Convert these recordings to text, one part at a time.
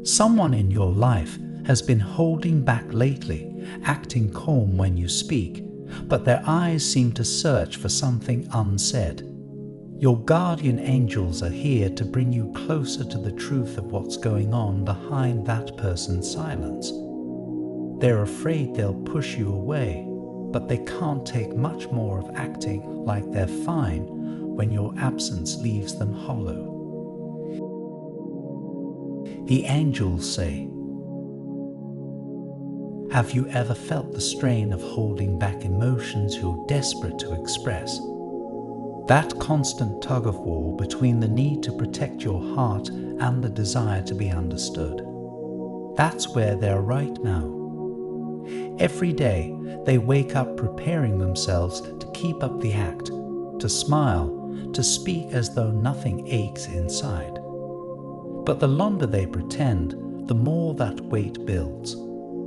Someone in your life has been holding back lately, acting calm when you speak, but their eyes seem to search for something unsaid. Your guardian angels are here to bring you closer to the truth of what's going on behind that person's silence. They're afraid they'll push you away, but they can't take much more of acting like they're fine when your absence leaves them hollow. The angels say, have you ever felt the strain of holding back emotions you're desperate to express? That constant tug-of-war between the need to protect your heart and the desire to be understood. That's where they are right now. Every day, they wake up preparing themselves to keep up the act, to smile, to speak as though nothing aches inside. But the longer they pretend, the more that weight builds.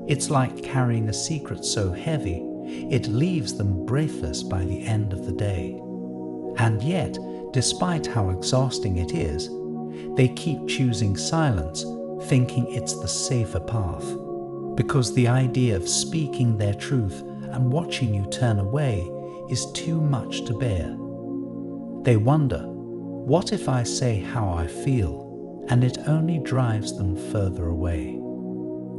It's like carrying a secret so heavy, it leaves them breathless by the end of the day. And yet, despite how exhausting it is, they keep choosing silence, thinking it's the safer path. Because the idea of speaking their truth and watching you turn away is too much to bear. They wonder, what if I say how I feel? And it only drives them further away.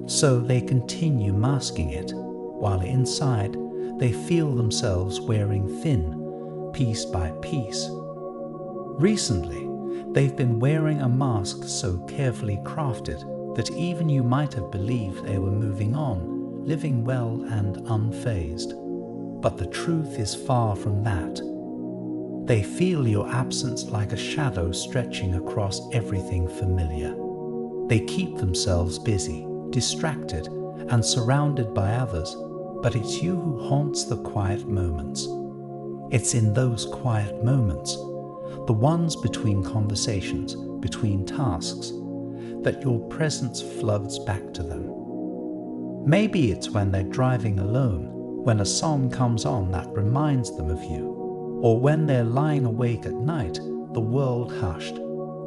So they continue masking it, while inside they feel themselves wearing thin, piece by piece. Recently, they've been wearing a mask so carefully crafted that even you might have believed they were moving on, living well and unfazed. But the truth is far from that. They feel your absence like a shadow stretching across everything familiar. They keep themselves busy, distracted, and surrounded by others, but it's you who haunts the quiet moments. It's in those quiet moments, the ones between conversations, between tasks, that your presence floods back to them. Maybe it's when they're driving alone, when a song comes on that reminds them of you, or when they're lying awake at night, the world hushed,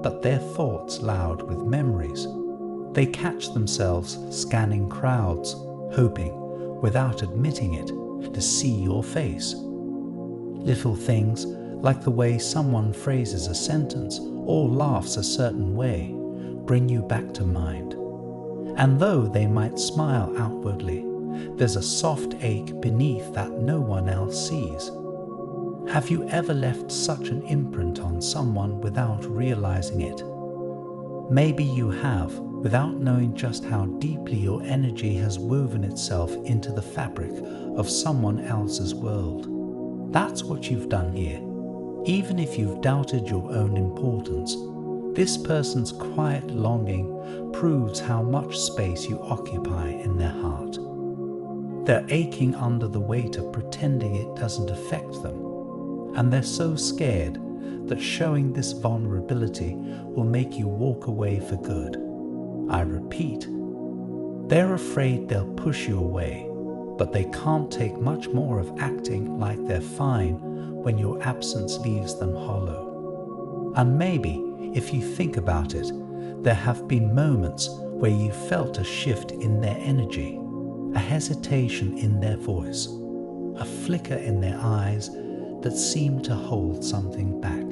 but their thoughts loud with memories. They catch themselves scanning crowds, hoping, without admitting it, to see your face. Little things like the way someone phrases a sentence or laughs a certain way bring you back to mind. And though they might smile outwardly, there's a soft ache beneath that no one else sees. Have you ever left such an imprint on someone without realizing it? Maybe you have, without knowing just how deeply your energy has woven itself into the fabric of someone else's world. That's what you've done here. Even if you've doubted your own importance, this person's quiet longing proves how much space you occupy in their heart. They're aching under the weight of pretending it doesn't affect them, and they're so scared that showing this vulnerability will make you walk away for good. I repeat, they're afraid they'll push you away, but they can't take much more of acting like they're fine when your absence leaves them hollow. And maybe, if you think about it, there have been moments where you felt a shift in their energy, a hesitation in their voice, a flicker in their eyes that seemed to hold something back.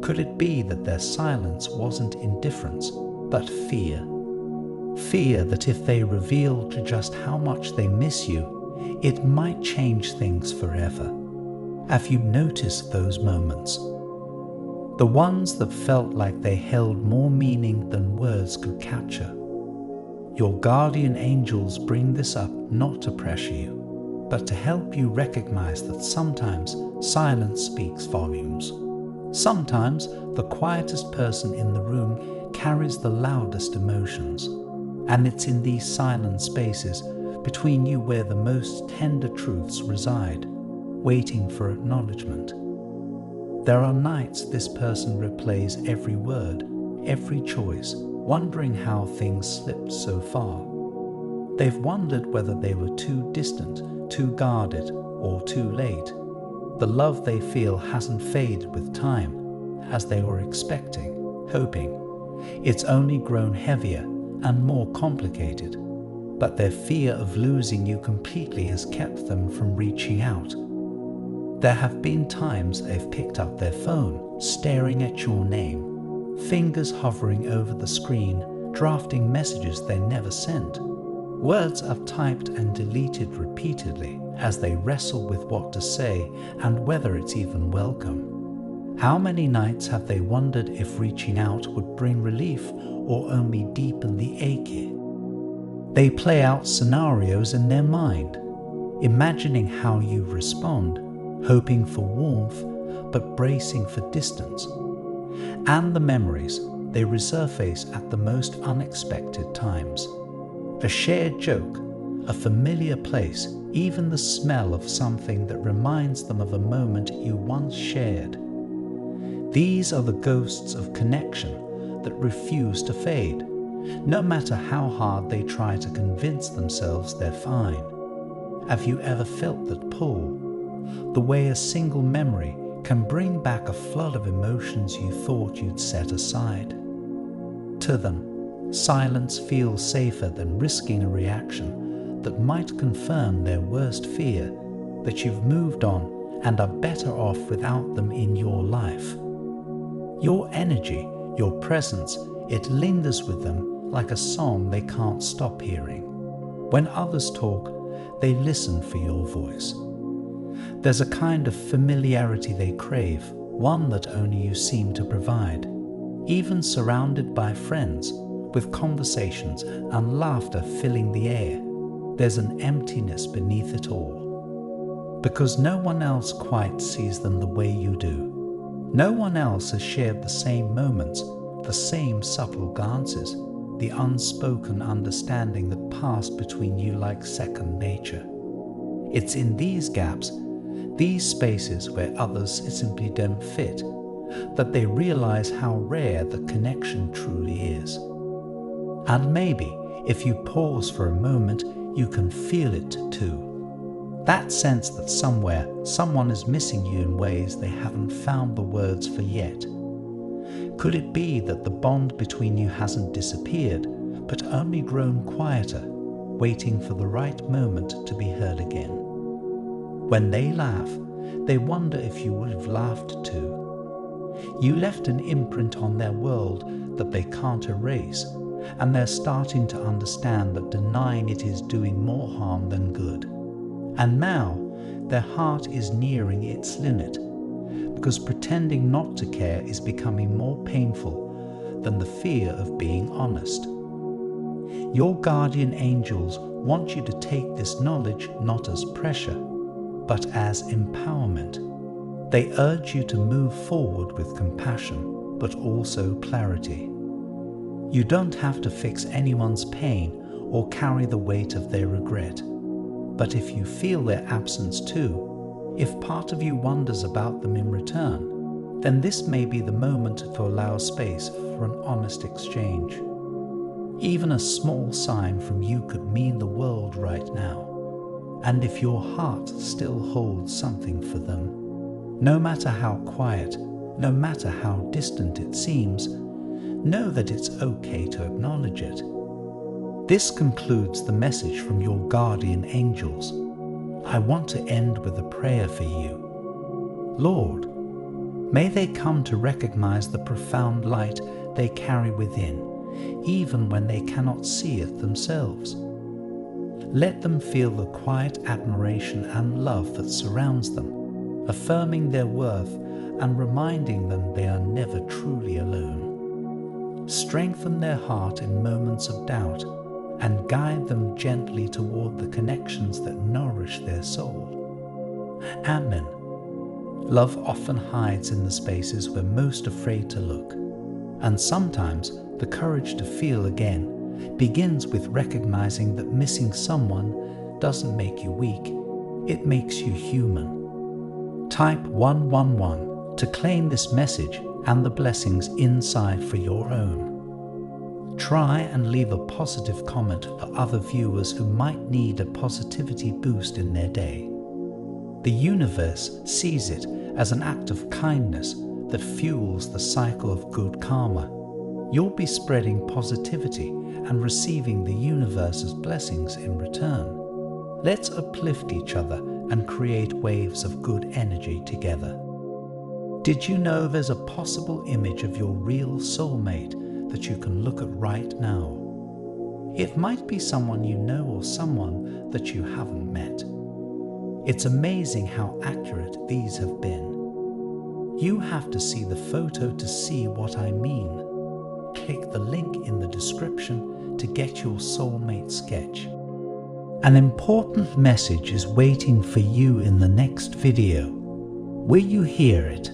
Could it be that their silence wasn't indifference, but fear? Fear that if they revealed just how much they miss you, it might change things forever. Have you noticed those moments? The ones that felt like they held more meaning than words could capture. Your guardian angels bring this up not to pressure you, but to help you recognize that sometimes silence speaks volumes. Sometimes the quietest person in the room carries the loudest emotions, and it's in these silent spaces between you where the most tender truths reside, waiting for acknowledgement. There are nights this person replays every word, every choice, wondering how things slipped so far. They've wondered whether they were too distant, too guarded, or too late. The love they feel hasn't faded with time, as they were expecting, hoping. It's only grown heavier, and more complicated, but their fear of losing you completely has kept them from reaching out. There have been times they've picked up their phone, staring at your name, fingers hovering over the screen, drafting messages they never sent. Words are typed and deleted repeatedly as they wrestle with what to say and whether it's even welcome. How many nights have they wondered if reaching out would bring relief or only deepen the ache? They play out scenarios in their mind, imagining how you respond, hoping for warmth but bracing for distance. And the memories, they resurface at the most unexpected times. A shared joke, a familiar place, even the smell of something that reminds them of a moment you once shared. These are the ghosts of connection that refuse to fade, no matter how hard they try to convince themselves they're fine. Have you ever felt that pull? The way a single memory can bring back a flood of emotions you thought you'd set aside. To them, silence feels safer than risking a reaction that might confirm their worst fear, that you've moved on and are better off without them in your life. Your energy, your presence, it lingers with them like a song they can't stop hearing. When others talk, they listen for your voice. There's a kind of familiarity they crave, one that only you seem to provide. Even surrounded by friends, with conversations and laughter filling the air, there's an emptiness beneath it all. Because no one else quite sees them the way you do. No one else has shared the same moments, the same subtle glances, the unspoken understanding that passed between you like second nature. It's in these gaps, these spaces where others simply don't fit, that they realize how rare the connection truly is. And maybe, if you pause for a moment, you can feel it too. That sense that somewhere, someone is missing you in ways they haven't found the words for yet. Could it be that the bond between you hasn't disappeared, but only grown quieter, waiting for the right moment to be heard again? When they laugh, they wonder if you would have laughed too. You left an imprint on their world that they can't erase, and they're starting to understand that denying it is doing more harm than good. And now, their heart is nearing its limit, because pretending not to care is becoming more painful than the fear of being honest. Your guardian angels want you to take this knowledge not as pressure, but as empowerment. They urge you to move forward with compassion, but also clarity. You don't have to fix anyone's pain or carry the weight of their regret. But if you feel their absence too, if part of you wonders about them in return, then this may be the moment to allow space for an honest exchange. Even a small sign from you could mean the world right now. And if your heart still holds something for them, no matter how quiet, no matter how distant it seems, know that it's okay to acknowledge it. This concludes the message from your guardian angels. I want to end with a prayer for you. Lord, may they come to recognize the profound light they carry within, even when they cannot see it themselves. Let them feel the quiet admiration and love that surrounds them, affirming their worth and reminding them they are never truly alone. Strengthen their heart in moments of doubt and guide them gently toward the connections that nourish their soul. Amen. Love often hides in the spaces we're most afraid to look, and sometimes the courage to feel again begins with recognizing that missing someone doesn't make you weak, it makes you human. Type 111 to claim this message and the blessings inside for your own. Try and leave a positive comment for other viewers who might need a positivity boost in their day. The universe sees it as an act of kindness that fuels the cycle of good karma. You'll be spreading positivity and receiving the universe's blessings in return. Let's uplift each other and create waves of good energy together. Did you know there's a possible image of your real soulmate that you can look at right now? It might be someone you know or someone that you haven't met. It's amazing how accurate these have been. You have to see the photo to see what I mean. Click the link in the description to get your soulmate sketch. An important message is waiting for you in the next video. Will you hear it?